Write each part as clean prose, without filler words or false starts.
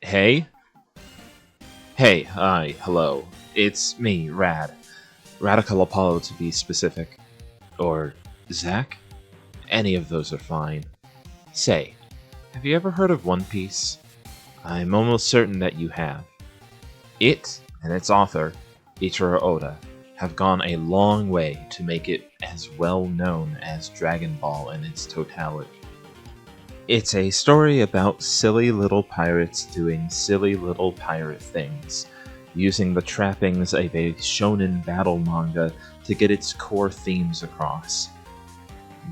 Hey? Hey, hi, hello. It's me, Rad. Radical Apollo to be specific. Or Zach? Any of those are fine. Say, have you ever heard of One Piece? I'm almost certain that you have. It and its author, Ichiro Oda, have gone a long way to make it as well known as Dragon Ball in its totality. It's a story about silly little pirates doing silly little pirate things, using the trappings of a shonen battle manga to get its core themes across.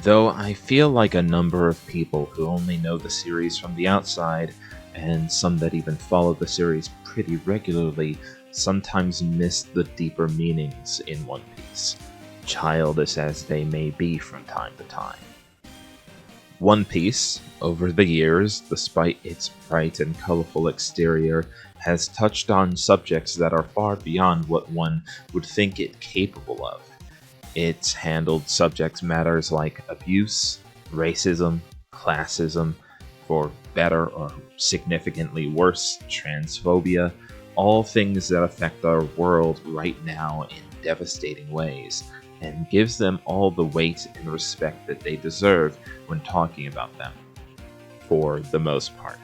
Though I feel like a number of people who only know the series from the outside, and some that even follow the series pretty regularly, sometimes miss the deeper meanings in One Piece, childish as they may be from time to time. One Piece, over the years, despite its bright and colorful exterior, has touched on subjects that are far beyond what one would think it capable of. It's handled subject matters like abuse, racism, classism, for better or significantly worse, transphobia, all things that affect our world right now in devastating ways, and gives them all the weight and respect that they deserve when talking about them, for the most part,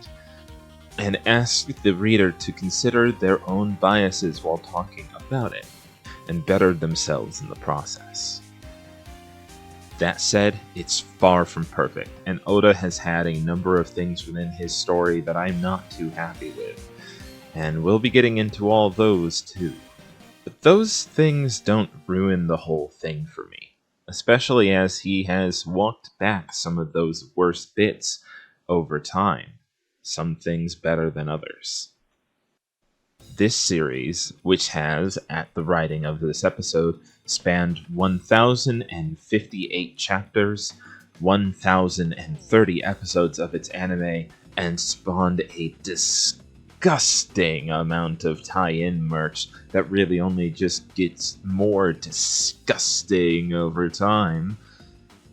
and asks the reader to consider their own biases while talking about it, and better themselves in the process. That said, it's far from perfect, and Oda has had a number of things within his story that I'm not too happy with, and we'll be getting into all those too. But those things don't ruin the whole thing for me, especially as he has walked back some of those worst bits over time, some things better than others. This series, which has, at the writing of this episode, spanned 1,058 chapters, 1,030 episodes of its anime, and spawned a disgusting amount of tie-in merch that really only just gets more disgusting over time.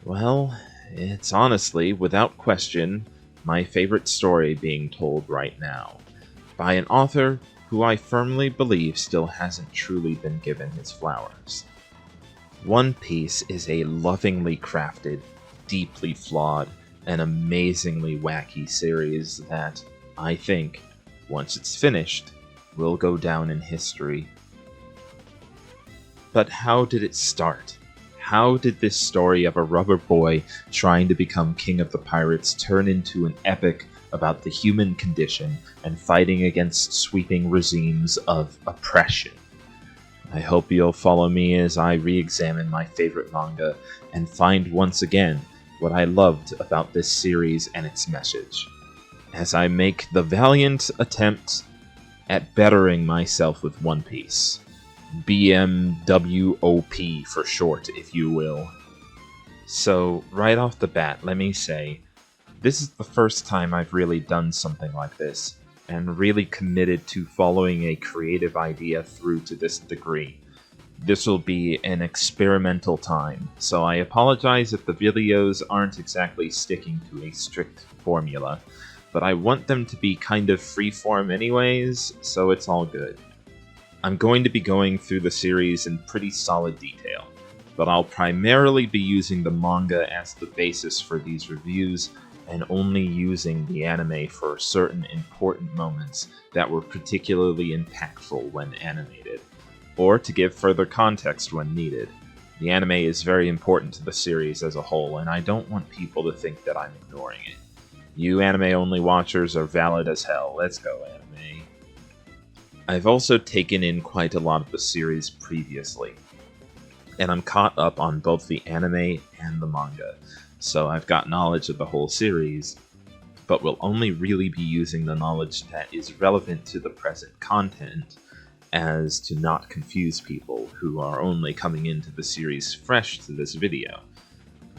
Well, it's honestly, without question, my favorite story being told right now, by an author who I firmly believe still hasn't truly been given his flowers. One Piece is a lovingly crafted, deeply flawed, and amazingly wacky series that, I think, once it's finished, will go down in history. But how did it start? How did this story of a rubber boy trying to become king of the pirates turn into an epic about the human condition and fighting against sweeping regimes of oppression? I hope you'll follow me as I re-examine my favorite manga and find once again what I loved about this series and its message, as I make the valiant attempt at bettering myself with One Piece. BMWOP for short, if you will. So, right off the bat, let me say, this is the first time I've really done something like this, and really committed to following a creative idea through to this degree. This will be an experimental time, so I apologize if the videos aren't exactly sticking to a strict formula, but I want them to be kind of freeform anyways, so it's all good. I'm going to be going through the series in pretty solid detail, but I'll primarily be using the manga as the basis for these reviews, and only using the anime for certain important moments that were particularly impactful when animated, or to give further context when needed. The anime is very important to the series as a whole, and I don't want people to think that I'm ignoring it. You anime-only watchers are valid as hell. Let's go, anime. I've also taken in quite a lot of the series previously, and I'm caught up on both the anime and the manga, so I've got knowledge of the whole series, but will only really be using the knowledge that is relevant to the present content, as to not confuse people who are only coming into the series fresh to this video.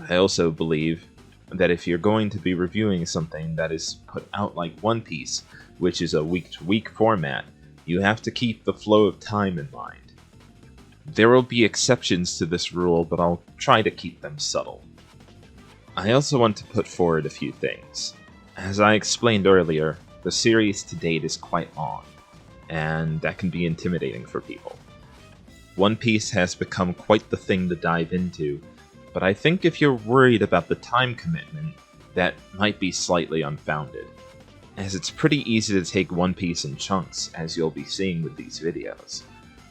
I also believe that if you're going to be reviewing something that is put out like One Piece, which is a week-to-week format, you have to keep the flow of time in mind. There will be exceptions to this rule, but I'll try to keep them subtle. I also want to put forward a few things. As I explained earlier, The series to date is quite long, and that can be intimidating for people. One Piece has become quite the thing to dive into, but I think if you're worried about the time commitment, that might be slightly unfounded, as it's pretty easy to take One Piece in chunks, as you'll be seeing with these videos.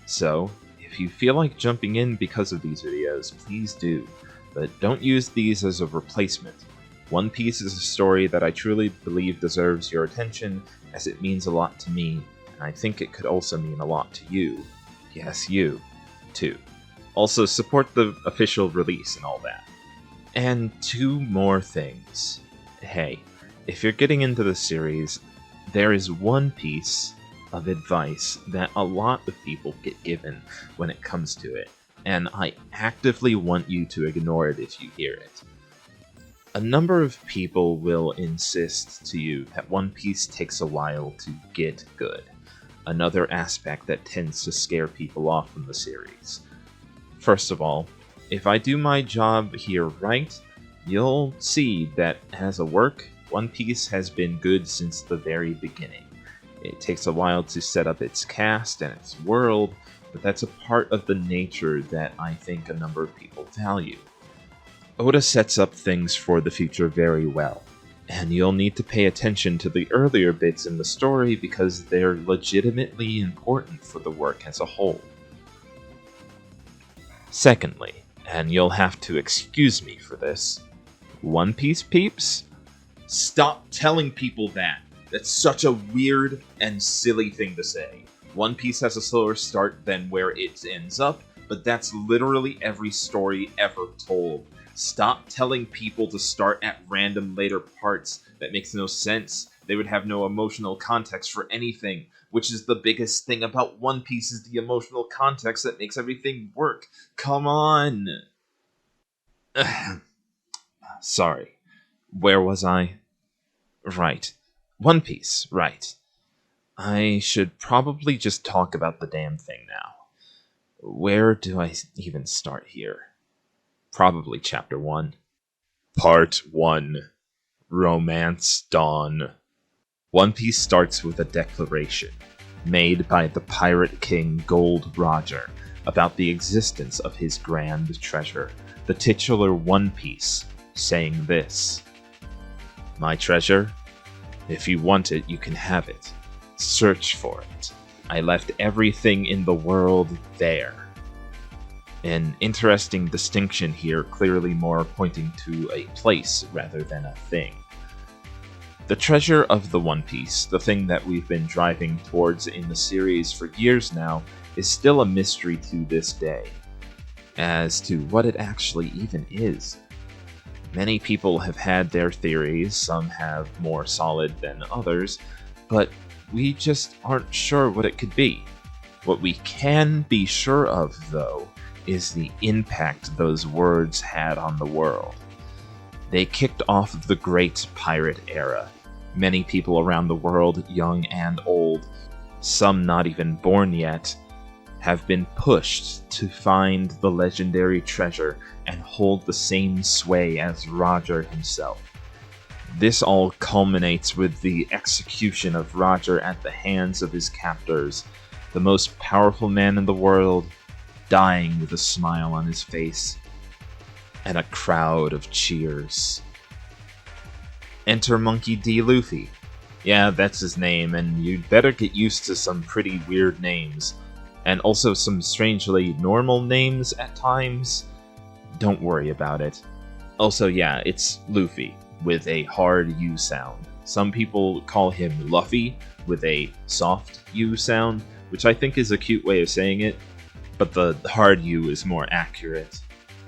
So, if you feel like jumping in because of these videos, please do, but don't use these as a replacement. One Piece is a story that I truly believe deserves your attention, as it means a lot to me, and I think it could also mean a lot to you. Yes, you, too. Also, support the official release and all that. And two more things. Hey, if you're getting into the series, there is one piece of advice that a lot of people get given when it comes to it, and I actively want you to ignore it if you hear it. A number of people will insist to you that One Piece takes a while to get good, another aspect that tends to scare people off from the series. First of all, if I do my job here right, you'll see that as a work, One Piece has been good since the very beginning. It takes a while to set up its cast and its world, but that's a part of the nature that I think a number of people value. Oda sets up things for the future very well, and you'll need to pay attention to the earlier bits in the story because they're legitimately important for the work as a whole. Secondly, and you'll have to excuse me for this, One Piece peeps? Stop telling people that! That's such a weird and silly thing to say. One Piece has a slower start than where it ends up, but that's literally every story ever told. Stop telling people to start at random later parts. That makes no sense. They would have no emotional context for anything, which is the biggest thing about One Piece is the emotional context that makes everything work. Come on! Sorry. Where was I? Right. One Piece, right. I should probably just talk about the damn thing now. Where do I even start here? Probably Chapter 1. Part 1. Romance Dawn. One Piece starts with a declaration, made by the Pirate King Gold Roger, about the existence of his grand treasure, the titular One Piece, saying this: "My treasure? If you want it, you can have it. Search for it. I left everything in the world there." An interesting distinction here, clearly more pointing to a place rather than a thing. The treasure of the One Piece, the thing that we've been driving towards in the series for years now, is still a mystery to this day, as to what it actually even is. Many people have had their theories, some have more solid than others, but we just aren't sure what it could be. What we can be sure of, though, is the impact those words had on the world. They kicked off the Great Pirate Era. Many people around the world, young and old, some not even born yet, have been pushed to find the legendary treasure and hold the same sway as Roger himself. This all culminates with the execution of Roger at the hands of his captors, the most powerful man in the world, dying with a smile on his face, and a crowd of cheers. Enter Monkey D. Luffy. Yeah, that's his name, and you'd better get used to some pretty weird names, and also some strangely normal names at times. Don't worry about it. Also, yeah, it's Luffy, with a hard U sound. Some people call him Luffy, with a soft U sound, which I think is a cute way of saying it, but the hard U is more accurate.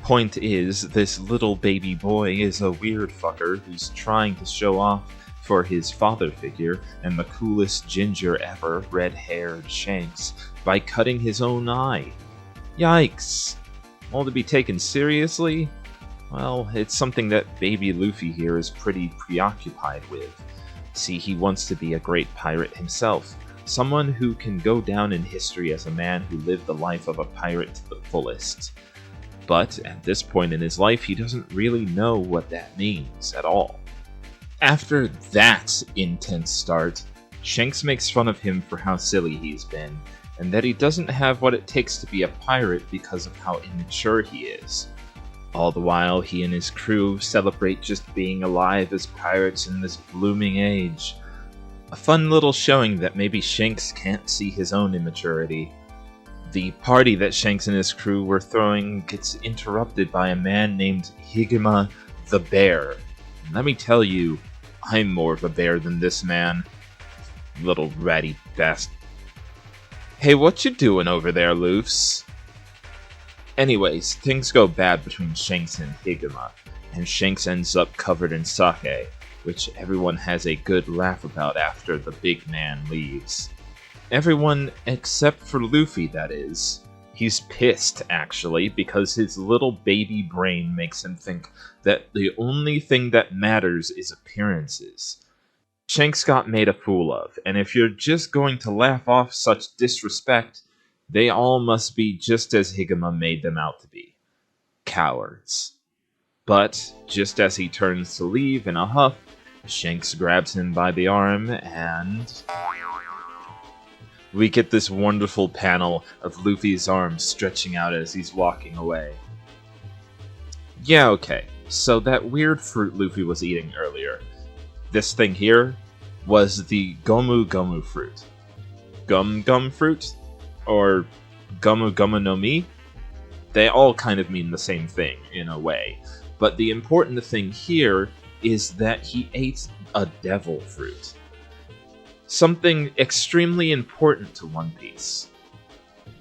Point is, this little baby boy is a weird fucker who's trying to show off for his father figure and the coolest ginger ever, red-haired Shanks, by cutting his own eye. Yikes! All to be taken seriously? Well, it's something that baby Luffy here is pretty preoccupied with. See, he wants to be a great pirate himself. Someone who can go down in history as a man who lived the life of a pirate to the fullest. But at this point in his life, he doesn't really know what that means at all. After that intense start, Shanks makes fun of him for how silly he's been, and that he doesn't have what it takes to be a pirate because of how immature he is. All the while, he and his crew celebrate just being alive as pirates in this blooming age. A fun little showing that maybe Shanks can't see his own immaturity. The party that Shanks and his crew were throwing gets interrupted by a man named Higema the Bear. And let me tell you, I'm more of a bear than this man. Little ratty bastard. Hey, what you doing over there, Luffs? Anyways, things go bad between Shanks and Higema, and Shanks ends up covered in sake, which everyone has a good laugh about after the big man leaves. Everyone except for Luffy, that is. He's pissed, actually, because his little baby brain makes him think that the only thing that matters is appearances. Shanks got made a fool of, and if you're just going to laugh off such disrespect, they all must be just as Higema made them out to be. Cowards. But, just as he turns to leave in a huff, Shanks grabs him by the arm, and we get this wonderful panel of Luffy's arms stretching out as he's walking away. Yeah, okay, so that weird fruit Luffy was eating earlier, this thing here was the Gomu Gomu fruit. Gum Gum fruit? Or Gomu Gomu no Mi? They all kind of mean the same thing, in a way. But the important thing here is that he ate a devil fruit. Something extremely important to One Piece.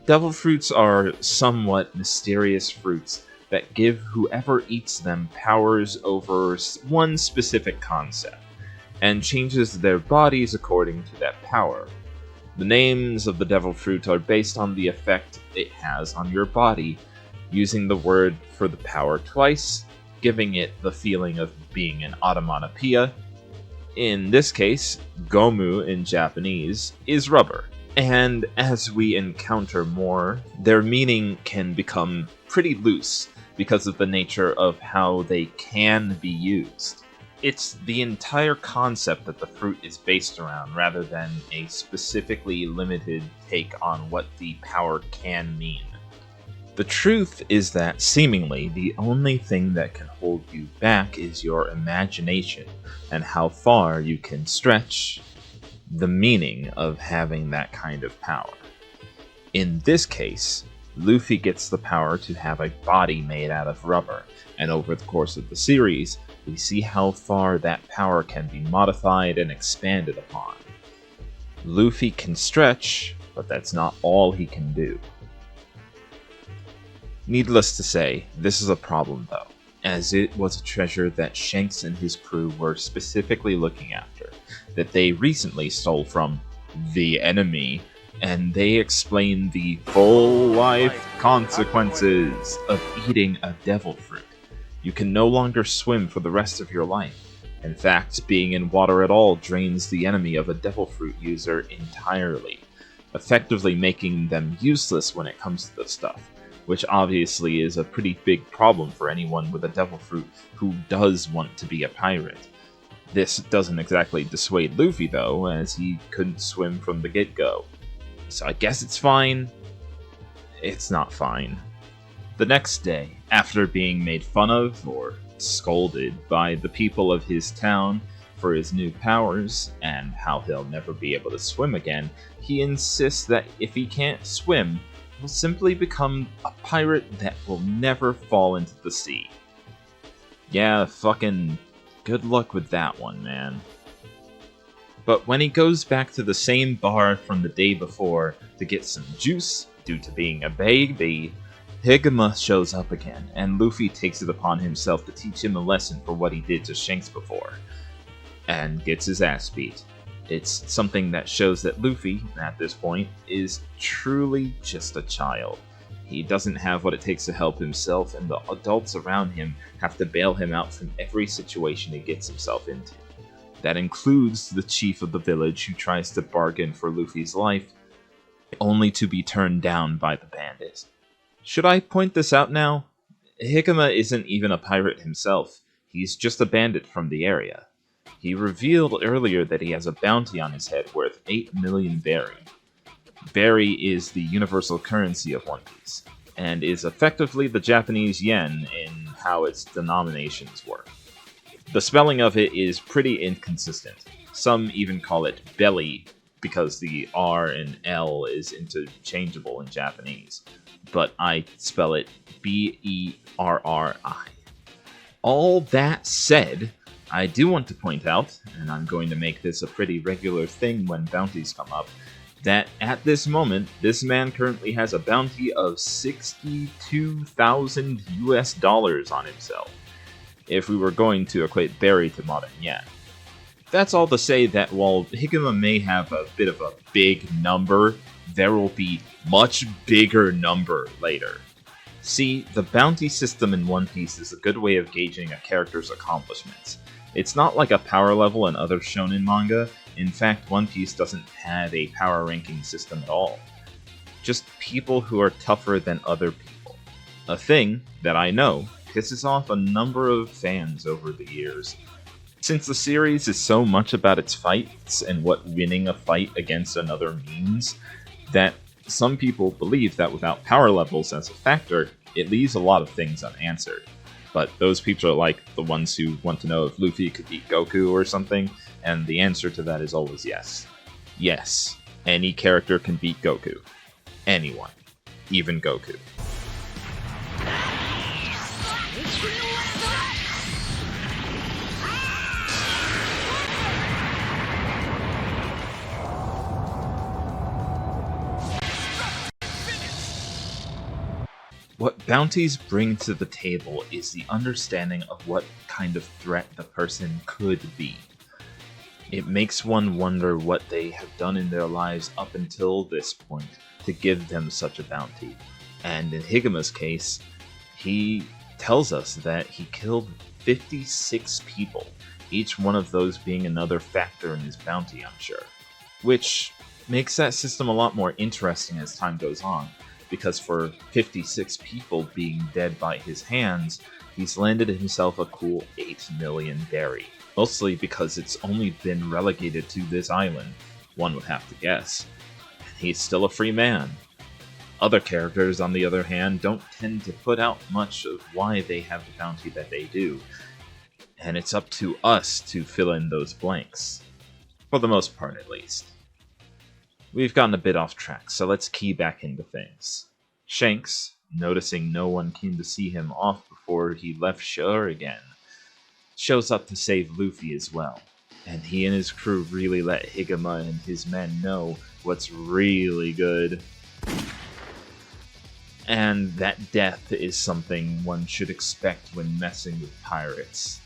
Devil fruits are somewhat mysterious fruits that give whoever eats them powers over one specific concept, and changes their bodies according to that power. The names of the devil fruit are based on the effect it has on your body, using the word for the power twice, giving it the feeling of being an onomatopoeia. In this case, Gomu in Japanese is rubber, and as we encounter more, their meaning can become pretty loose because of the nature of how they can be used. It's the entire concept that the fruit is based around, rather than a specifically limited take on what the power can mean. The truth is that seemingly the only thing that can hold you back is your imagination and how far you can stretch the meaning of having that kind of power. In this case, Luffy gets the power to have a body made out of rubber, and over the course of the series, we see how far that power can be modified and expanded upon. Luffy can stretch, but that's not all he can do. Needless to say, this is a problem though, as it was a treasure that Shanks and his crew were specifically looking after, that they recently stole from the enemy, and they explain the full life consequences of eating a devil fruit. You can no longer swim for the rest of your life. In fact, being in water at all drains the enemy of a devil fruit user entirely, effectively making them useless when it comes to the stuff, which obviously is a pretty big problem for anyone with a devil fruit who does want to be a pirate. This doesn't exactly dissuade Luffy though, as he couldn't swim from the get-go. So I guess it's fine. It's not fine. The next day, after being made fun of, or scolded, by the people of his town for his new powers, and how he'll never be able to swim again, he insists that if he can't swim, he'll simply become a pirate that will never fall into the sea. Yeah, fucking good luck with that one, man. But when he goes back to the same bar from the day before to get some juice, due to being a baby, Higema shows up again, and Luffy takes it upon himself to teach him a lesson for what he did to Shanks before, and gets his ass beat. It's something that shows that Luffy, at this point, is truly just a child. He doesn't have what it takes to help himself, and the adults around him have to bail him out from every situation he gets himself into. That includes the chief of the village who tries to bargain for Luffy's life, only to be turned down by the bandit. Should I point this out now? Higema isn't even a pirate himself. He's just a bandit from the area. He revealed earlier that he has a bounty on his head worth 8 million berry. Berry is the universal currency of One Piece, and is effectively the Japanese yen in how its denominations work. The spelling of it is pretty inconsistent. Some even call it belly because the R and L is interchangeable in Japanese, but I spell it Berri. All that said, I do want to point out, and I'm going to make this a pretty regular thing when bounties come up, that at this moment, this man currently has a bounty of 62,000 US dollars on himself, if we were going to equate berry to modern yen. That's all to say that while Higuma may have a bit of a big number, there will be much bigger number later. See, the bounty system in One Piece is a good way of gauging a character's accomplishments. It's not like a power level in other shonen manga. In fact, One Piece doesn't have a power ranking system at all. Just people who are tougher than other people. A thing that I know pisses off a number of fans over the years. Since the series is so much about its fights and what winning a fight against another means, that some people believe that without power levels as a factor, it leaves a lot of things unanswered. But those people are like the ones who want to know if Luffy could beat Goku or something, and the answer to that is always yes. Yes, any character can beat Goku. Anyone. Even Goku. What bounties bring to the table is the understanding of what kind of threat the person could be. It makes one wonder what they have done in their lives up until this point to give them such a bounty. And in Higuma's case, he tells us that he killed 56 people, each one of those being another factor in his bounty, I'm sure. Which makes that system a lot more interesting as time goes on, because for 56 people being dead by his hands, he's landed himself a cool 8 million berry. Mostly because it's only been relegated to this island, one would have to guess. He's still a free man. Other characters, on the other hand, don't tend to put out much of why they have the bounty that they do, and it's up to us to fill in those blanks. For the most part, at least. We've gotten a bit off track, so let's key back into things. Shanks, noticing no one came to see him off before he left shore again, shows up to save Luffy as well, and he and his crew really let Higuma and his men know what's really good. And that death is something one should expect when messing with pirates.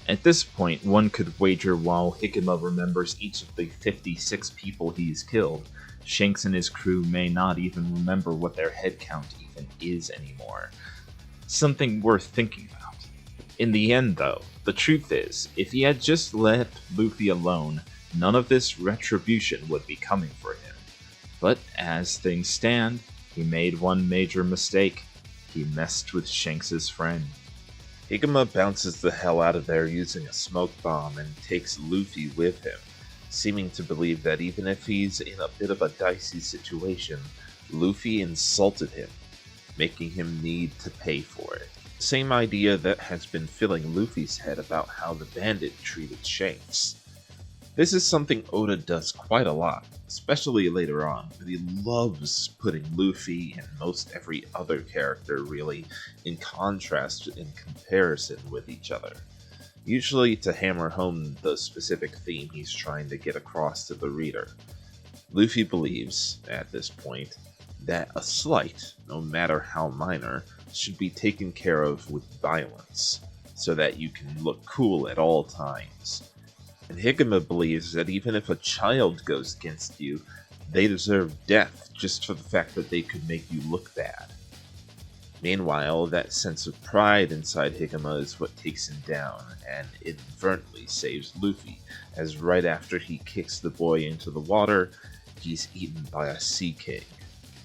At this point, one could wager while Higuma remembers each of the 56 people he's killed, Shanks and his crew may not even remember what their head count even is anymore. Something worth thinking about. In the end, though, the truth is, if he had just let Luffy alone, none of this retribution would be coming for him. But as things stand, he made one major mistake. He messed with Shanks' friend. Higuma bounces the hell out of there using a smoke bomb and takes Luffy with him, seeming to believe that even if he's in a bit of a dicey situation, Luffy insulted him, making him need to pay for it. Same idea that has been filling Luffy's head about how the bandit treated Shanks. This is something Oda does quite a lot, especially later on, but he loves putting Luffy and most every other character really in contrast and comparison with each other, usually to hammer home the specific theme he's trying to get across to the reader. Luffy believes, at this point, that a slight, no matter how minor, should be taken care of with violence, so that you can look cool at all times. And Higuma believes that even if a child goes against you, they deserve death just for the fact that they could make you look bad. Meanwhile, that sense of pride inside Higuma is what takes him down, and inadvertently saves Luffy, as right after he kicks the boy into the water, he's eaten by a sea king,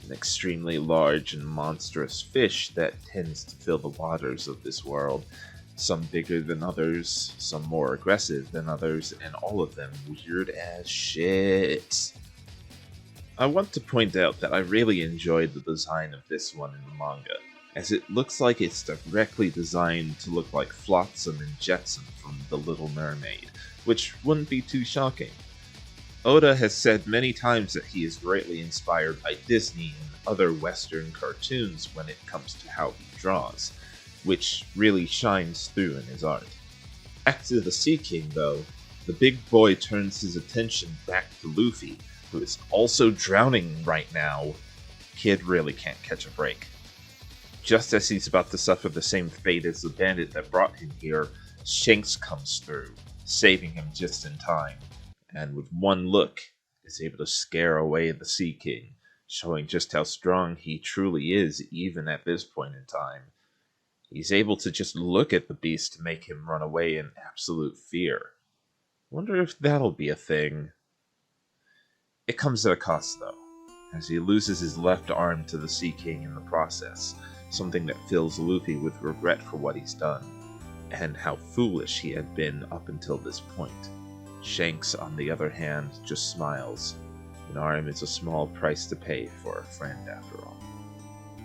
an extremely large and monstrous fish that tends to fill the waters of this world, Some bigger than others, some more aggressive than others, and all of them weird as shit. I want to point out that I really enjoyed the design of this one in the manga, as it looks like it's directly designed to look like Flotsam and Jetsam from The Little Mermaid, which wouldn't be too shocking. Oda has said many times that he is greatly inspired by Disney and other Western cartoons when it comes to how he draws, which really shines through in his art. Back to the Sea King, though, the big boy turns his attention back to Luffy, who is also drowning right now. Kid really can't catch a break. Just as he's about to suffer the same fate as the bandit that brought him here, Shanks comes through, saving him just in time, and with one look, is able to scare away the Sea King, showing just how strong he truly is even at this point in time. He's able to just look at the beast to make him run away in absolute fear. Wonder if that'll be a thing. It comes at a cost, though, as he loses his left arm to the Sea King in the process, something that fills Luffy with regret for what he's done, and how foolish he had been up until this point. Shanks, on the other hand, just smiles. An arm is a small price to pay for a friend, after all.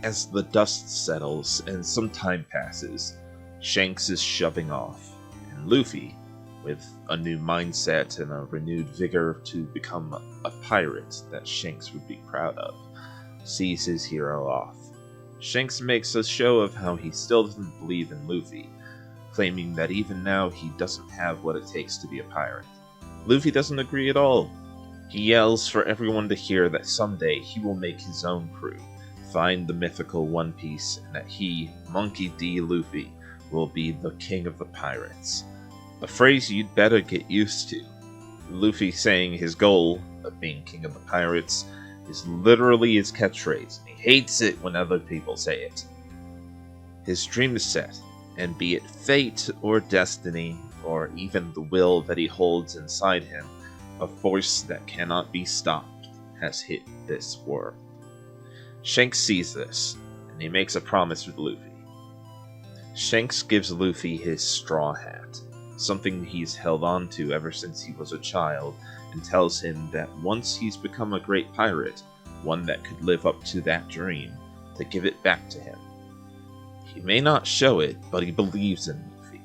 As the dust settles and some time passes, Shanks is shoving off, and Luffy, with a new mindset and a renewed vigor to become a pirate that Shanks would be proud of, sees his hero off. Shanks makes a show of how he still doesn't believe in Luffy, claiming that even now he doesn't have what it takes to be a pirate. Luffy doesn't agree at all. He yells for everyone to hear that someday he will make his own crew, find the mythical One Piece, and that he, Monkey D. Luffy, will be the king of the pirates. A phrase you'd better get used to. Luffy saying his goal of being king of the pirates is literally his catchphrase. He hates it when other people say it. His dream is set, and be it fate or destiny, or even the will that he holds inside him, a force that cannot be stopped has hit this world. Shanks sees this, and he makes a promise with Luffy. Shanks gives Luffy his straw hat, something he's held on to ever since he was a child, and tells him that once he's become a great pirate, one that could live up to that dream, to give it back to him. He may not show it, but he believes in Luffy,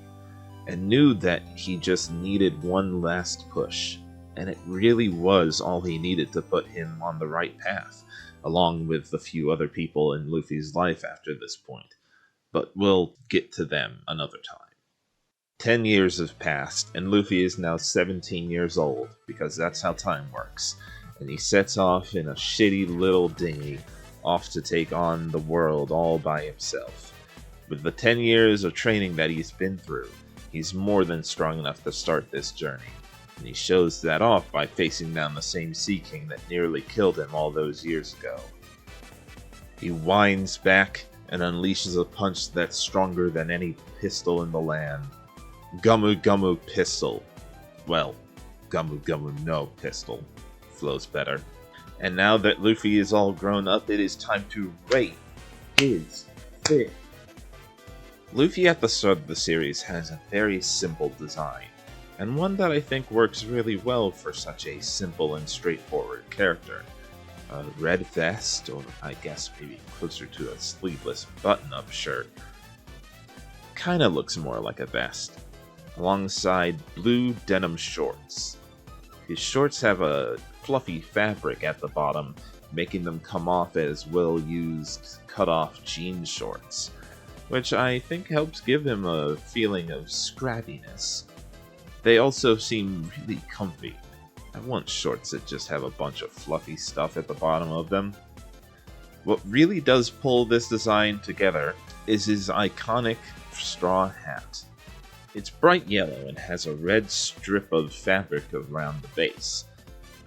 and knew that he just needed one last push, and it really was all he needed to put him on the right path, along with a few other people in Luffy's life after this point, but we'll get to them another time. 10 years have passed, and Luffy is now 17 years old, because that's how time works, and he sets off in a shitty little dinghy, off to take on the world all by himself. With the 10 years of training that he's been through, he's more than strong enough to start this journey, and he shows that off by facing down the same Sea King that nearly killed him all those years ago. He winds back and unleashes a punch that's stronger than any pistol in the land. Gumu Gumu Pistol. Well, Gumu Gumu no Pistol flows better. And now that Luffy is all grown up, it is time to rate his fit. Luffy at the start of the series has a very simple design, and one that I think works really well for such a simple and straightforward character. A red vest, or I guess maybe closer to a sleeveless button-up shirt. Kinda looks more like a vest, alongside blue denim shorts. His shorts have a fluffy fabric at the bottom, making them come off as well-used cut-off jean shorts, which I think helps give him a feeling of scrappiness. They also seem really comfy. I want shorts that just have a bunch of fluffy stuff at the bottom of them. What really does pull this design together is his iconic straw hat. It's bright yellow and has a red strip of fabric around the base.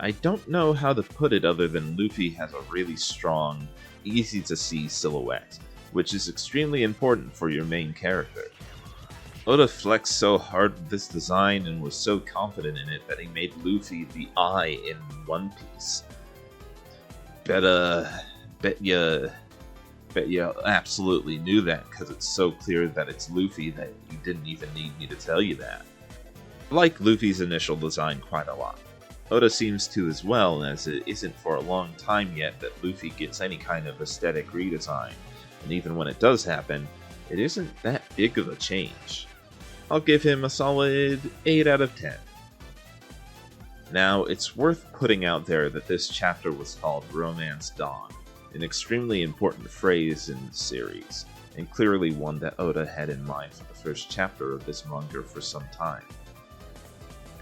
I don't know how to put it other than Luffy has a really strong, easy to see silhouette, which is extremely important for your main character. Oda flexed so hard with this design and was so confident in it that he made Luffy the eye in One Piece. Bet bet you absolutely knew that because it's so clear that it's Luffy that you didn't even need me to tell you that. I like Luffy's initial design quite a lot. Oda seems to as well, as it isn't for a long time yet that Luffy gets any kind of aesthetic redesign, and even when it does happen, it isn't that big of a change. I'll give him a solid 8 out of 10. Now, it's worth putting out there that this chapter was called Romance Dawn, an extremely important phrase in the series, and clearly one that Oda had in mind for the first chapter of this manga for some time.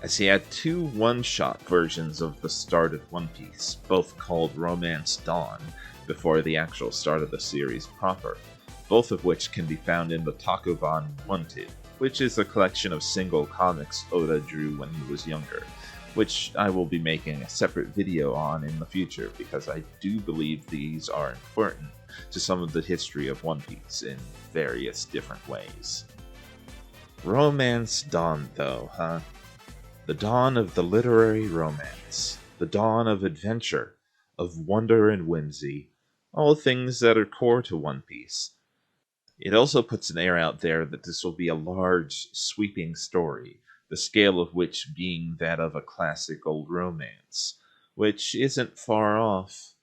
As he had 2 one-shot versions of the start of One Piece, both called Romance Dawn, before the actual start of the series proper, both of which can be found in the Takoban Wanted, which is a collection of single comics Oda drew when he was younger, which I will be making a separate video on in the future because I do believe these are important to some of the history of One Piece in various different ways. Romance Dawn though, huh? The dawn of the literary romance, the dawn of adventure, of wonder and whimsy, all things that are core to One Piece. It also puts an air out there that this will be a large, sweeping story, the scale of which being that of a classic old romance, which isn't far off.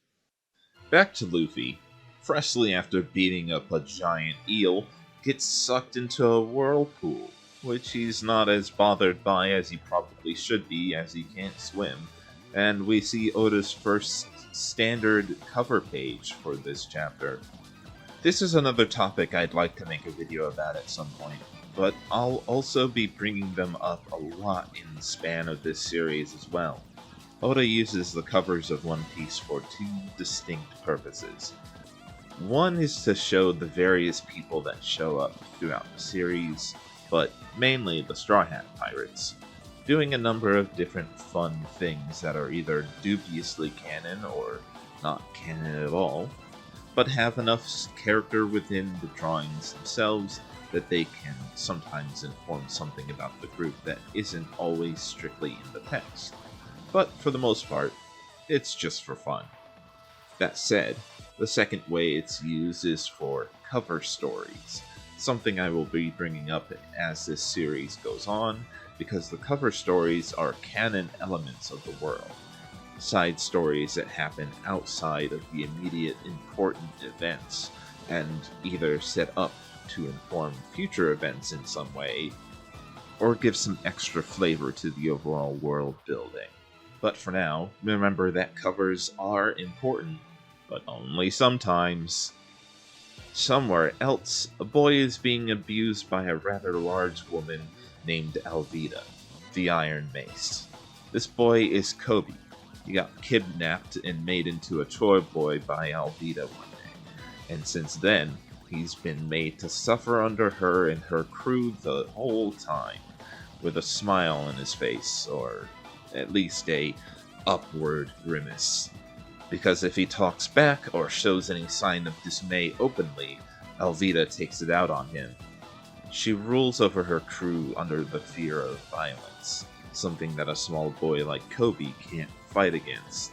Back to Luffy, freshly after beating up a giant eel, gets sucked into a whirlpool, which he's not as bothered by as he probably should be as he can't swim, and we see Oda's first standard cover page for this chapter. This is another topic I'd like to make a video about at some point, but I'll also be bringing them up a lot in the span of this series as well. Oda uses the covers of One Piece for 2 distinct purposes. One is to show the various people that show up throughout the series, but mainly the Straw Hat Pirates, doing a number of different fun things that are either dubiously canon or not canon at all, but have enough character within the drawings themselves that they can sometimes inform something about the group that isn't always strictly in the text. But for the most part, it's just for fun. That said, the second way it's used is for cover stories, something I will be bringing up as this series goes on, because the cover stories are canon elements of the world, side stories that happen outside of the immediate important events, and either set up to inform future events in some way, or give some extra flavor to the overall world building. But for now, remember that covers are important, but only sometimes. Somewhere else, a boy is being abused by a rather large woman named Alvida, the Iron Mace. This boy is Kobe. He got kidnapped and made into a toy boy by Alvida one day, and since then, he's been made to suffer under her and her crew the whole time, with a smile on his face, or at least a upward grimace. Because if he talks back or shows any sign of dismay openly, Alvida takes it out on him. She rules over her crew under the fear of violence, something that a small boy like Kobe can't fight against.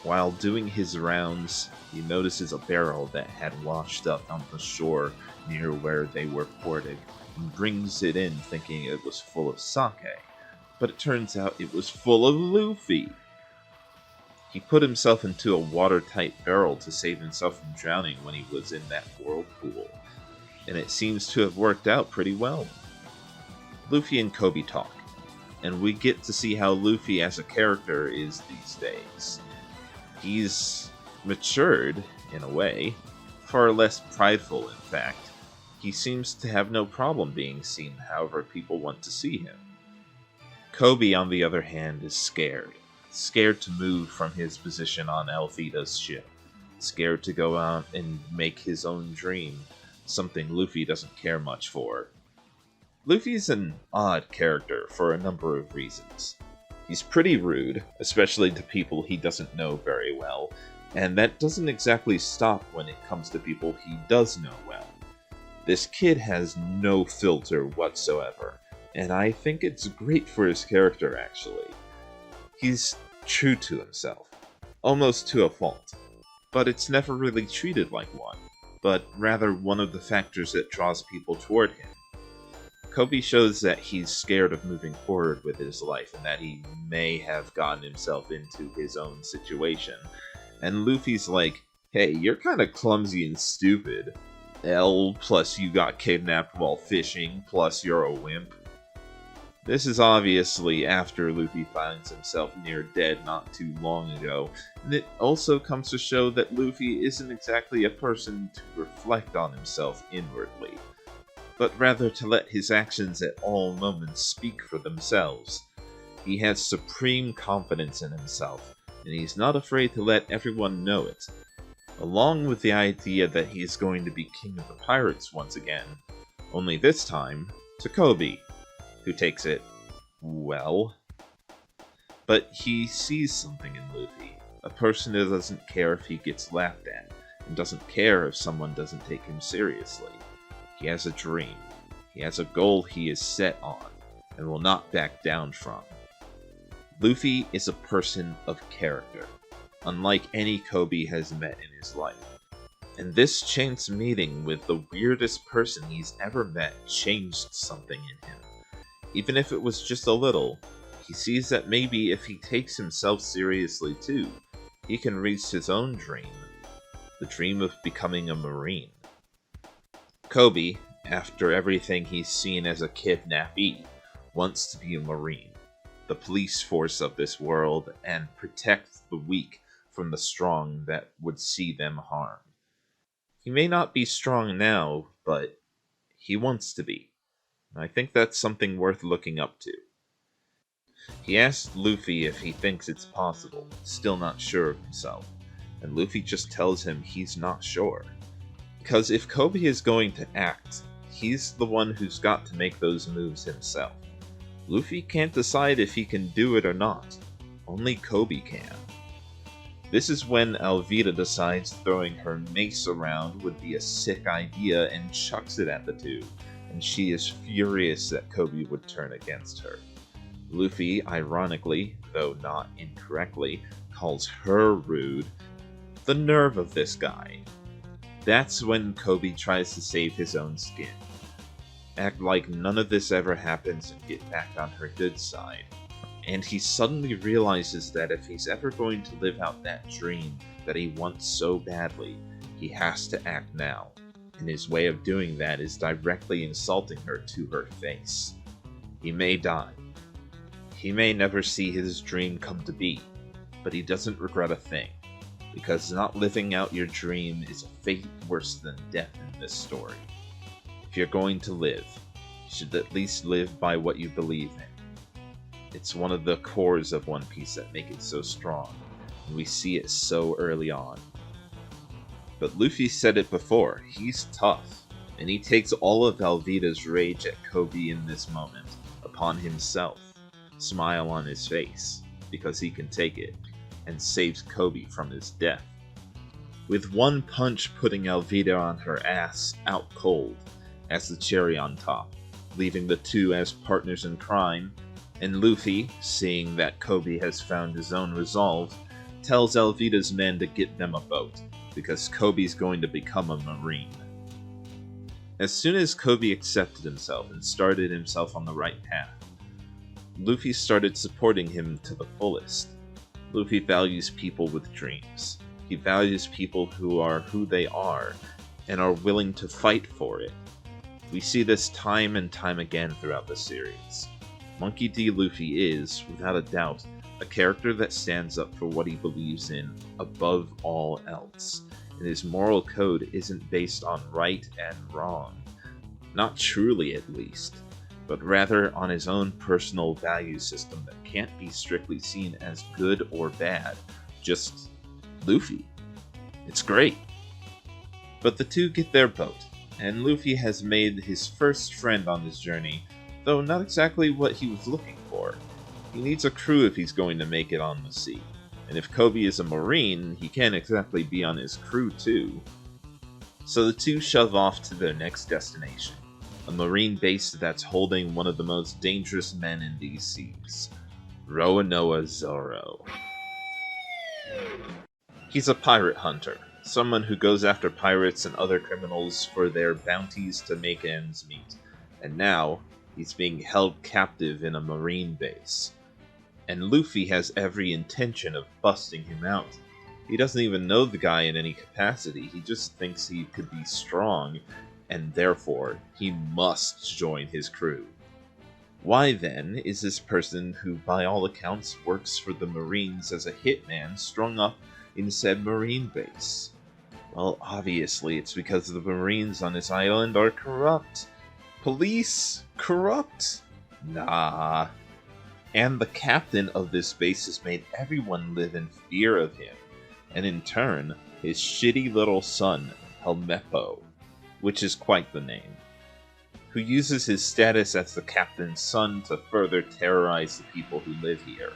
While doing his rounds, he notices a barrel that had washed up on the shore near where they were ported, and brings it in thinking it was full of sake, but it turns out it was full of Luffy. He put himself into a watertight barrel to save himself from drowning when he was in that whirlpool, and it seems to have worked out pretty well. Luffy and Kobe talk, and we get to see how Luffy as a character is these days. He's matured, in a way, far less prideful in fact. He seems to have no problem being seen however people want to see him. Kobe, on the other hand, is scared to move from his position on Alvida's ship, scared to go out and make his own dream, something Luffy doesn't care much for. Luffy's an odd character for a number of reasons. He's pretty rude, especially to people he doesn't know very well, and that doesn't exactly stop when it comes to people he does know well. This kid has no filter whatsoever, and I think it's great for his character actually. He's true to himself, almost to a fault. but it's never really treated like one, but rather one of the factors that draws people toward him. Kobe shows that he's scared of moving forward with his life and that he may have gotten himself into his own situation. And Luffy's like, hey, you're kinda clumsy and stupid. L plus you got kidnapped while fishing, plus you're a wimp. This is obviously after Luffy finds himself near dead not too long ago, and it also comes to show that Luffy isn't exactly a person to reflect on himself inwardly, but rather to let his actions at all moments speak for themselves. He has supreme confidence in himself, and he's not afraid to let everyone know it, along with the idea that he is going to be king of the pirates once again, only this time to Kobe, who takes it well. But he sees something in Luffy, a person who doesn't care if he gets laughed at, and doesn't care if someone doesn't take him seriously. He has a dream. He has a goal he is set on, and will not back down from. Luffy is a person of character, unlike any Kobe has met in his life. And this chance meeting with the weirdest person he's ever met changed something in him. Even if it was just a little, he sees that maybe if he takes himself seriously too, he can reach his own dream, the dream of becoming a Marine. Kobe, after everything he's seen as a kidnappee, wants to be a Marine, the police force of this world, and protect the weak from the strong that would see them harmed. He may not be strong now, but he wants to be. And I think that's something worth looking up to. He asks Luffy if he thinks it's possible, still not sure of himself, and Luffy just tells him he's not sure. Because if Kobe is going to act, he's the one who's got to make those moves himself. Luffy can't decide if he can do it or not. Only Kobe can. This is when Alvida decides throwing her mace around would be a sick idea and chucks it at the two, and she is furious that Kobe would turn against her. Luffy, ironically, though not incorrectly, calls her rude. The nerve of this guy. That's when Kobe tries to save his own skin. Act like none of this ever happens and get back on her good side. And he suddenly realizes that if he's ever going to live out that dream that he wants so badly, he has to act now. And his way of doing that is directly insulting her to her face. He may die. He may never see his dream come to be, but he doesn't regret a thing, because not living out your dream is a fate worse than death in this story. If you're going to live, you should at least live by what you believe in. It's one of the cores of One Piece that make it so strong, and we see it so early on. But Luffy said it before, he's tough, and he takes all of Alvida's rage at Kobe in this moment upon himself, smile on his face, because he can take it, and saves Kobe from his death. With one punch putting Alvida on her ass out cold, as the cherry on top, leaving the two as partners in crime, and Luffy, seeing that Kobe has found his own resolve, tells Alvida's men to get them a boat, because Kobe's going to become a Marine. As soon as Kobe accepted himself and started himself on the right path, Luffy started supporting him to the fullest. Luffy values people with dreams. He values people who are who they are, and are willing to fight for it. We see this time and time again throughout the series. Monkey D. Luffy is, without a doubt, a character that stands up for what he believes in above all else, and his moral code isn't based on right and wrong. Not truly, at least, but rather on his own personal value system that can't be strictly seen as good or bad, just Luffy. It's great. But the two get their boat, and Luffy has made his first friend on this journey, though not exactly what he was looking for. He needs a crew if he's going to make it on the sea, and if Kobe is a Marine, he can't exactly be on his crew too. So the two shove off to their next destination, a Marine base that's holding one of the most dangerous men in these seas, Roronoa Zoro. He's a pirate hunter, someone who goes after pirates and other criminals for their bounties to make ends meet. And now, he's being held captive in a marine base. And Luffy has every intention of busting him out. He doesn't even know the guy in any capacity, he just thinks he could be strong, and therefore, he must join his crew. Why then is this person who by all accounts works for the Marines as a hitman strung up in said Marine base? Well, obviously it's because the Marines on this island are corrupt. Police? Corrupt? Nah. And the captain of this base has made everyone live in fear of him, and in turn, his shitty little son, Helmeppo, which is quite the name, who uses his status as the captain's son to further terrorize the people who live here.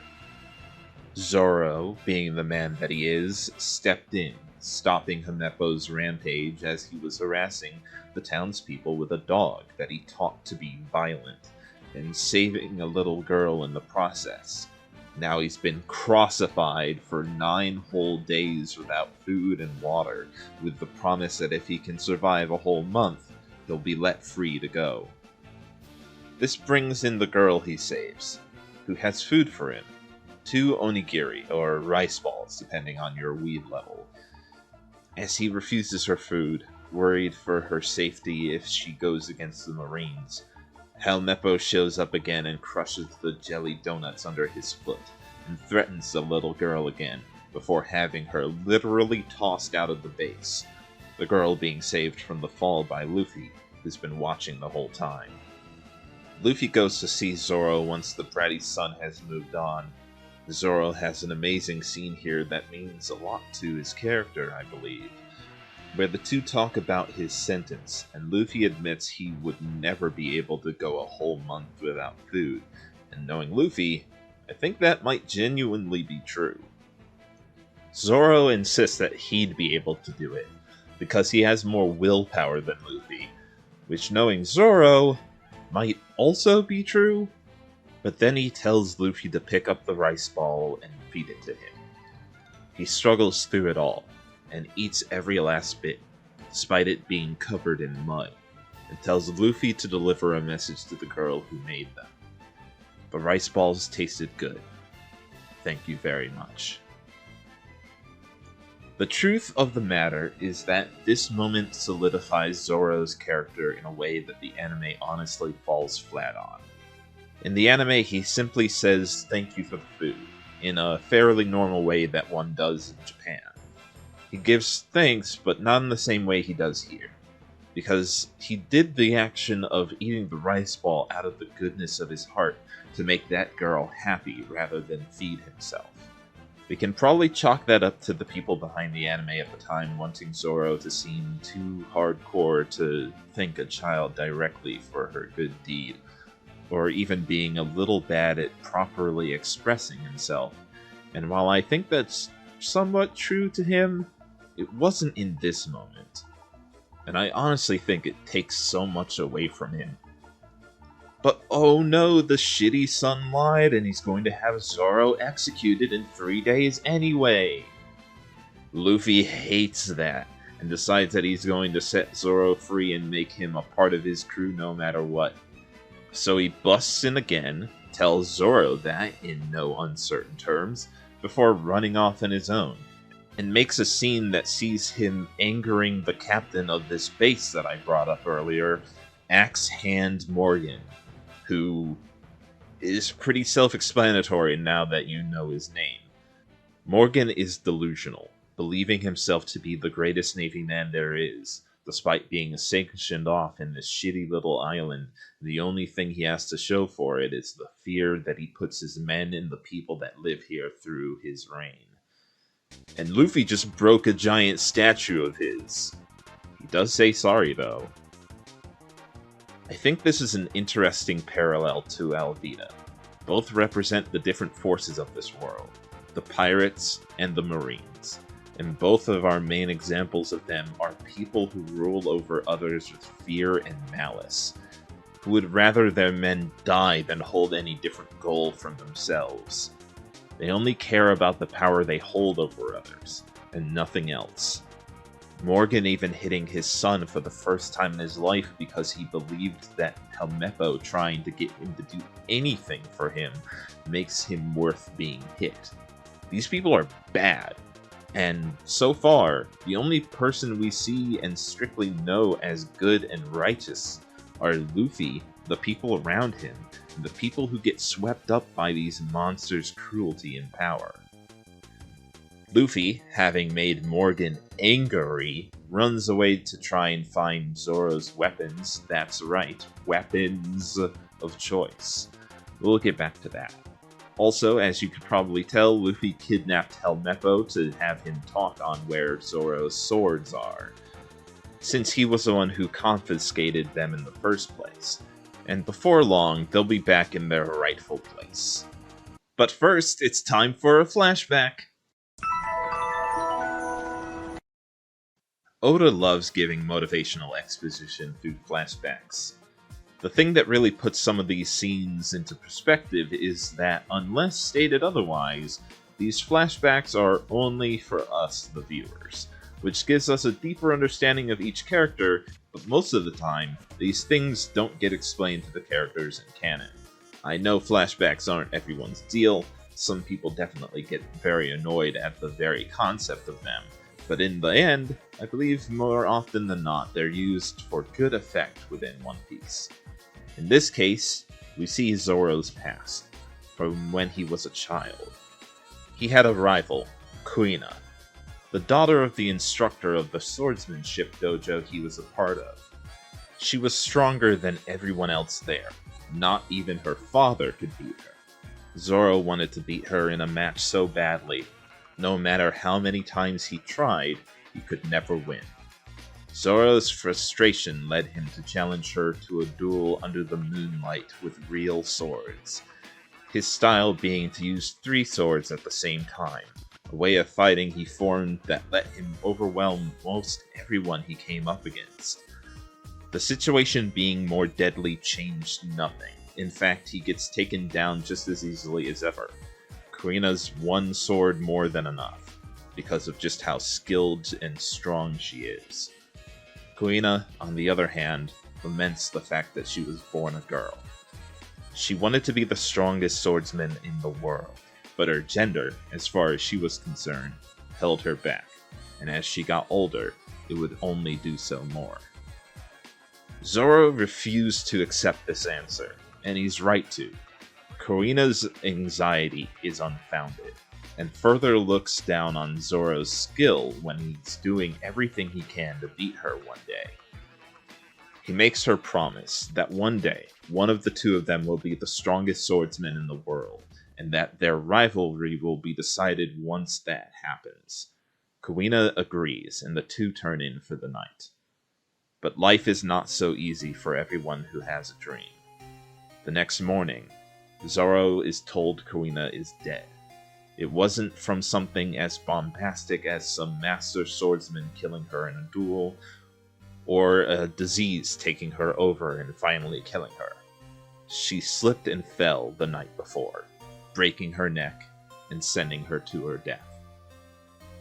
Zoro, being the man that he is, stepped in, stopping Helmeppo's rampage as he was harassing the townspeople with a dog that he taught to be violent, and saving a little girl in the process. Now he's been crossified for 9 whole days without food and water, with the promise that if he can survive a whole month, he'll be let free to go. This brings in the girl he saves, who has food for him. 2 onigiri, or rice balls, depending on your weed level. As he refuses her food, worried for her safety if she goes against the Marines, Helmeppo shows up again and crushes the jelly donuts under his foot, and threatens the little girl again, before having her literally tossed out of the base, the girl being saved from the fall by Luffy, who's been watching the whole time. Luffy goes to see Zoro once the bratty son has moved on. Zoro has an amazing scene here that means a lot to his character, I believe, where the two talk about his sentence, and Luffy admits he would never be able to go a whole month without food, and knowing Luffy, I think that might genuinely be true. Zoro insists that he'd be able to do it, because he has more willpower than Luffy, which knowing Zoro might also be true, but then he tells Luffy to pick up the rice ball and feed it to him. He struggles through it all, and eats every last bit, despite it being covered in mud, and tells Luffy to deliver a message to the girl who made them. The rice balls tasted good. Thank you very much. The truth of the matter is that this moment solidifies Zoro's character in a way that the anime honestly falls flat on. In the anime, he simply says thank you for the food, in a fairly normal way that one does in Japan. He gives thanks, but not in the same way he does here, because he did the action of eating the rice ball out of the goodness of his heart to make that girl happy rather than feed himself. We can probably chalk that up to the people behind the anime at the time wanting Zoro to seem too hardcore to thank a child directly for her good deed, or even being a little bad at properly expressing himself. And while I think that's somewhat true to him, it wasn't in this moment. And I honestly think it takes so much away from him. But oh no, the shitty son lied and he's going to have Zoro executed in 3 days anyway. Luffy hates that and decides that he's going to set Zoro free and make him a part of his crew no matter what. So he busts in again, tells Zoro that in no uncertain terms, before running off on his own, and makes a scene that sees him angering the captain of this base that I brought up earlier, Axe Hand Morgan, who is pretty self-explanatory now that you know his name. Morgan is delusional, believing himself to be the greatest Navy man there is, despite being sanctioned off in this shitty little island. The only thing he has to show for it is the fear that he puts his men and the people that live here through his reign. And Luffy just broke a giant statue of his. He does say sorry, though. I think this is an interesting parallel to Alvida. Both represent the different forces of this world, the pirates and the marines. And both of our main examples of them are people who rule over others with fear and malice, who would rather their men die than hold any different goal from themselves. They only care about the power they hold over others, and nothing else. Morgan even hitting his son for the first time in his life because he believed that Helmeppo trying to get him to do anything for him makes him worth being hit. These people are bad, and so far, the only person we see and strictly know as good and righteous are Luffy, the people around him, and the people who get swept up by these monsters' cruelty and power. Luffy, having made Morgan angry, runs away to try and find Zoro's weapons. That's right, weapons of choice. We'll get back to that. Also, as you could probably tell, Luffy kidnapped Helmeppo to have him talk on where Zoro's swords are, since he was the one who confiscated them in the first place. And before long, they'll be back in their rightful place. But first, it's time for a flashback! Oda loves giving motivational exposition through flashbacks. The thing that really puts some of these scenes into perspective is that, unless stated otherwise, these flashbacks are only for us, the viewers, which gives us a deeper understanding of each character, but most of the time, these things don't get explained to the characters in canon. I know flashbacks aren't everyone's deal, some people definitely get very annoyed at the very concept of them, but in the end, I believe more often than not they're used for good effect within One Piece. In this case, we see Zoro's past, from when he was a child. He had a rival, Kuina, the daughter of the instructor of the swordsmanship dojo he was a part of. She was stronger than everyone else there. Not even her father could beat her. Zoro wanted to beat her in a match so badly. No matter how many times he tried, he could never win. Zoro's frustration led him to challenge her to a duel under the moonlight with real swords. His style being to use 3 swords at the same time, a way of fighting he formed that let him overwhelm most everyone he came up against. The situation being more deadly changed nothing. In fact, he gets taken down just as easily as ever. Kuina's 1 sword more than enough, because of just how skilled and strong she is. Kuina, on the other hand, laments the fact that she was born a girl. She wanted to be the strongest swordsman in the world, but her gender, as far as she was concerned, held her back, and as she got older, it would only do so more. Zoro refused to accept this answer, and he's right to. Kuina's anxiety is unfounded, and further looks down on Zoro's skill when he's doing everything he can to beat her one day. He makes her promise that one day, one of the 2 of them will be the strongest swordsman in the world, and that their rivalry will be decided once that happens. Kuina agrees, and the 2 turn in for the night. But life is not so easy for everyone who has a dream. The next morning, Zoro is told Kuina is dead. It wasn't from something as bombastic as some master swordsman killing her in a duel, or a disease taking her over and finally killing her. She slipped and fell the night before, breaking her neck and sending her to her death.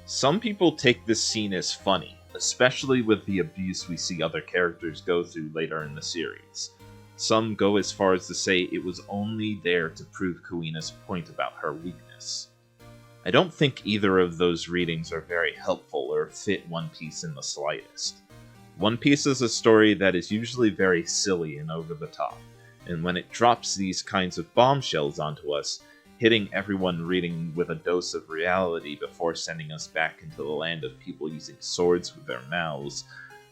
Some people take this scene as funny, especially with the abuse we see other characters go through later in the series. Some go as far as to say it was only there to prove Kuina's point about her weakness. I don't think either of those readings are very helpful or fit One Piece in the slightest. One Piece is a story that is usually very silly and over the top, and when it drops these kinds of bombshells onto us, hitting everyone reading with a dose of reality before sending us back into the land of people using swords with their mouths,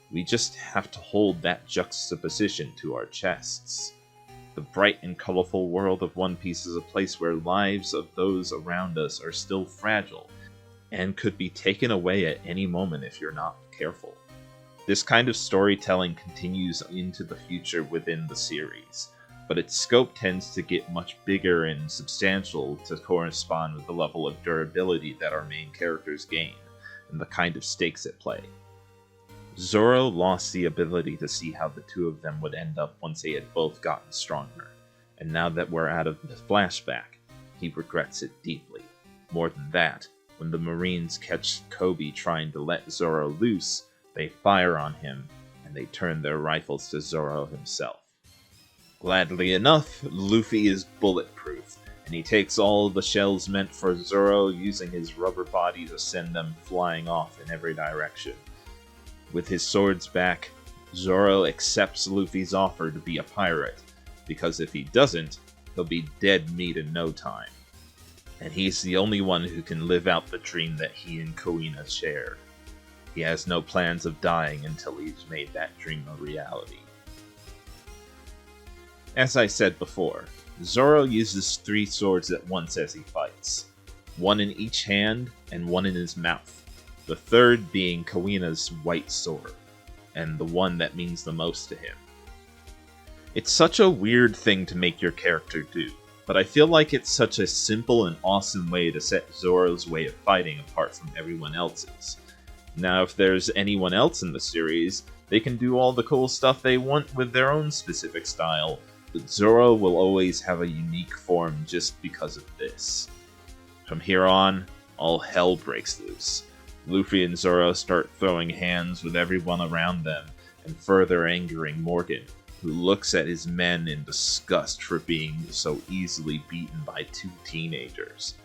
we just have to hold that juxtaposition to our chests. The bright and colorful world of One Piece is a place where lives of those around us are still fragile, and could be taken away at any moment if you're not careful. This kind of storytelling continues into the future within the series, but its scope tends to get much bigger and substantial to correspond with the level of durability that our main characters gain, and the kind of stakes at play. Zoro lost the ability to see how the 2 of them would end up once they had both gotten stronger, and now that we're out of the flashback, he regrets it deeply. More than that, when the Marines catch Kobe trying to let Zoro loose, they fire on him, and they turn their rifles to Zoro himself. Gladly enough, Luffy is bulletproof, and he takes all the shells meant for Zoro, using his rubber body to send them flying off in every direction. With his swords back, Zoro accepts Luffy's offer to be a pirate, because if he doesn't, he'll be dead meat in no time. And he's the only one who can live out the dream that he and Kuina shared. He has no plans of dying until he's made that dream a reality. As I said before, Zoro uses 3 swords at once as he fights. 1 in each hand, and 1 in his mouth. The third being Kuina's white sword, and the one that means the most to him. It's such a weird thing to make your character do, but I feel like it's such a simple and awesome way to set Zoro's way of fighting apart from everyone else's. Now, if there's anyone else in the series, they can do all the cool stuff they want with their own specific style, but Zoro will always have a unique form just because of this. From here on, all hell breaks loose. Luffy and Zoro start throwing hands with everyone around them, and further angering Morgan, who looks at his men in disgust for being so easily beaten by 2 teenagers.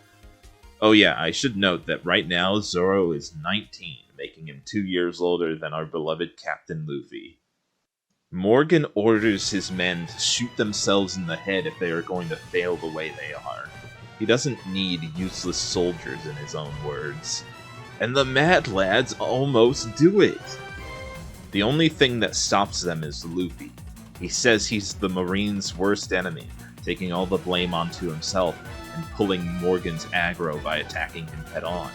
Oh yeah, I should note that right now Zoro is 19, making him 2 years older than our beloved Captain Luffy. Morgan orders his men to shoot themselves in the head if they are going to fail the way they are. He doesn't need useless soldiers, in his own words. And the Mad Lads almost do it! The only thing that stops them is Luffy. He says he's the Marines' worst enemy, taking all the blame onto himself and pulling Morgan's aggro by attacking him head-on.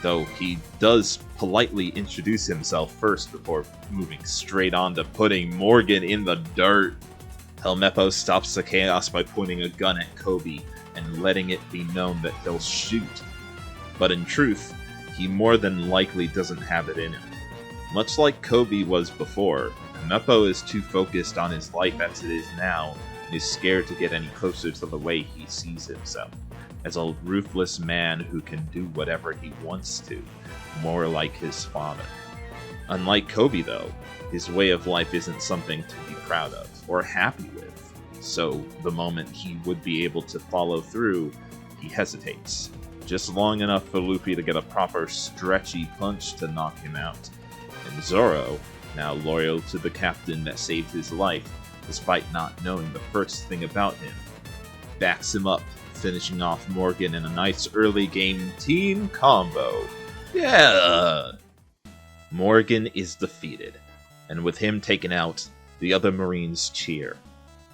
Though he does politely introduce himself first before moving straight on to putting Morgan in the dirt. Helmeppo stops the chaos by pointing a gun at Kobe and letting it be known that he'll shoot. But in truth, he more than likely doesn't have it in him. Much like Kobe was before, Helmeppo is too focused on his life as it is now, and is scared to get any closer to the way he sees himself, as a ruthless man who can do whatever he wants to, more like his father. Unlike Kobe though, his way of life isn't something to be proud of, or happy with, so the moment he would be able to follow through, he hesitates. Just long enough for Luffy to get a proper stretchy punch to knock him out. And Zoro, now loyal to the captain that saved his life, despite not knowing the first thing about him, backs him up, finishing off Morgan in a nice early game team combo. Yeah! Morgan is defeated, and with him taken out, the other Marines cheer.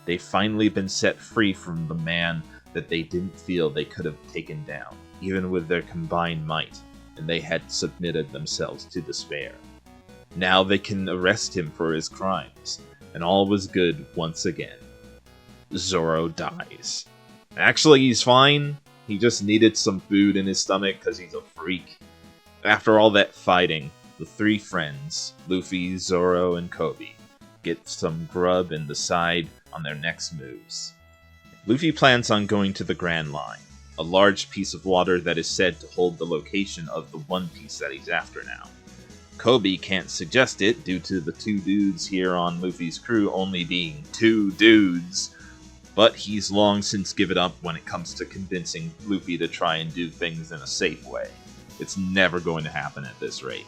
They've finally been set free from the man that they didn't feel they could have taken down, even with their combined might, and they had submitted themselves to despair. Now they can arrest him for his crimes, and all was good once again. Zoro dies. Actually, he's fine. He just needed some food in his stomach because he's a freak. After all that fighting, the 3 friends, Luffy, Zoro, and Kobe, get some grub and decide on their next moves. Luffy plans on going to the Grand Line, a large piece of water that is said to hold the location of the One Piece that he's after now. Kobe can't suggest it due to the 2 dudes here on Luffy's crew only being 2 dudes, but he's long since given up when it comes to convincing Luffy to try and do things in a safe way. It's never going to happen at this rate,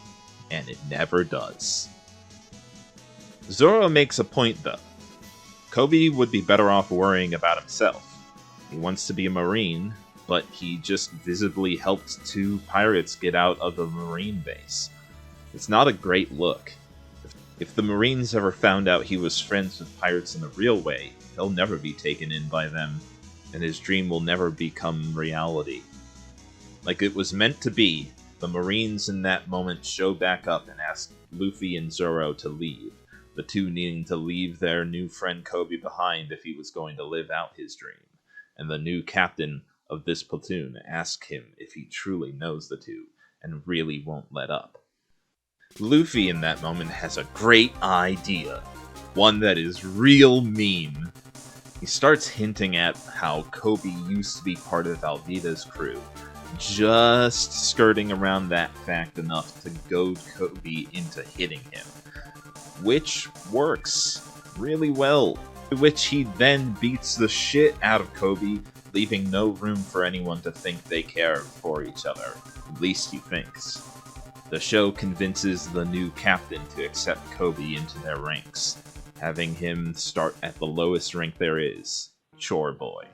and it never does. Zoro makes a point though. Kobe would be better off worrying about himself. He wants to be a Marine, but he just visibly helped 2 pirates get out of the Marine base. It's not a great look. If the Marines ever found out he was friends with pirates in a real way, he'll never be taken in by them, and his dream will never become reality. Like it was meant to be, the Marines in that moment show back up and ask Luffy and Zoro to leave, the 2 needing to leave their new friend Kobe behind if he was going to live out his dream, and the new captain of this platoon asks him if he truly knows the 2, and really won't let up. Luffy in that moment has a great idea, one that is real mean. He starts hinting at how Kobe used to be part of Alvida's crew, just skirting around that fact enough to goad Kobe into hitting him, which works really well. Which he then beats the shit out of Kobe, leaving no room for anyone to think they care for each other. At least he thinks. The show convinces the new captain to accept Kobe into their ranks, having him start at the lowest rank there is, Chore Boy.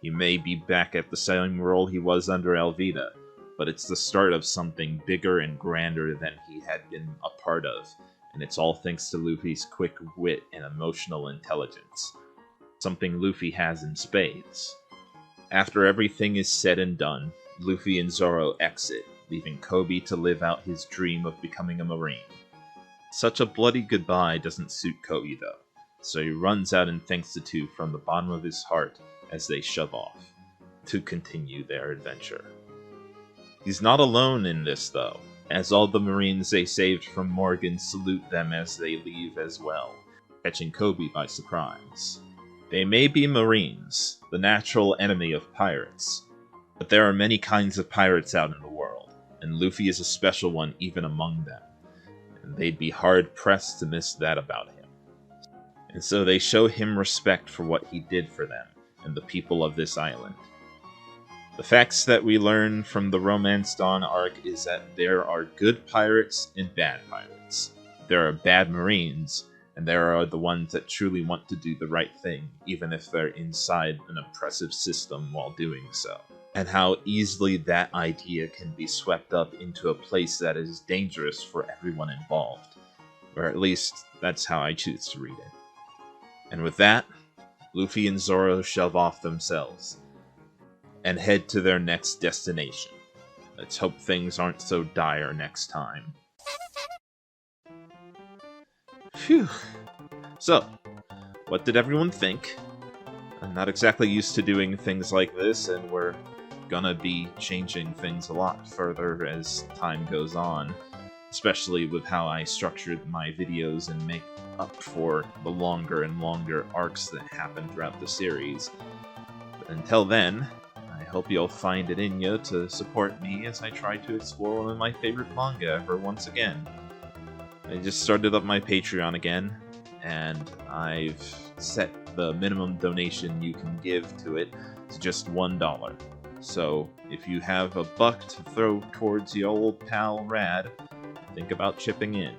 He may be back at the same role he was under Alvida, but it's the start of something bigger and grander than he had been a part of, and it's all thanks to Luffy's quick wit and emotional intelligence. Something Luffy has in spades. After everything is said and done, Luffy and Zoro exit, leaving Kobe to live out his dream of becoming a Marine. Such a bloody goodbye doesn't suit Kobe though, so he runs out and thanks the two from the bottom of his heart as they shove off, to continue their adventure. He's not alone in this though, as all the Marines they saved from Morgan salute them as they leave as well, catching Kobe by surprise. They may be Marines, the natural enemy of pirates, but there are many kinds of pirates out in the world, and Luffy is a special one even among them, and they'd be hard-pressed to miss that about him. And so they show him respect for what he did for them, and the people of this island. The facts that we learn from the Romance Dawn arc is that there are good pirates and bad pirates. There are bad Marines, and there are the ones that truly want to do the right thing, even if they're inside an oppressive system while doing so. And how easily that idea can be swept up into a place that is dangerous for everyone involved. Or at least, that's how I choose to read it. And with that, Luffy and Zoro shove off themselves and head to their next destination. Let's hope things aren't so dire next time. Phew. So, what did everyone think? I'm not exactly used to doing things like this, and we're gonna be changing things a lot further as time goes on, especially with how I structured my videos and make up for the longer and longer arcs that happen throughout the series. But until then, I hope you'll find it in you to support me as I try to explore one of my favorite manga ever once again. I just started up my Patreon again, and I've set the minimum donation you can give to it to just $1. So if you have a buck to throw towards your old pal Rad, think about chipping in.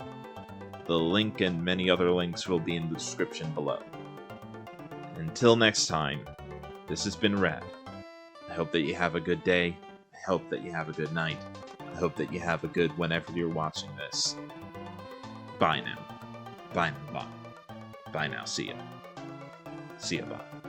The link and many other links will be in the description below. Until next time, this has been Rad. I hope that you have a good day. I hope that you have a good night. I hope that you have a good whenever you're watching this. Bye now. Bye now. Bye. Bye now. See ya. See ya. Bye.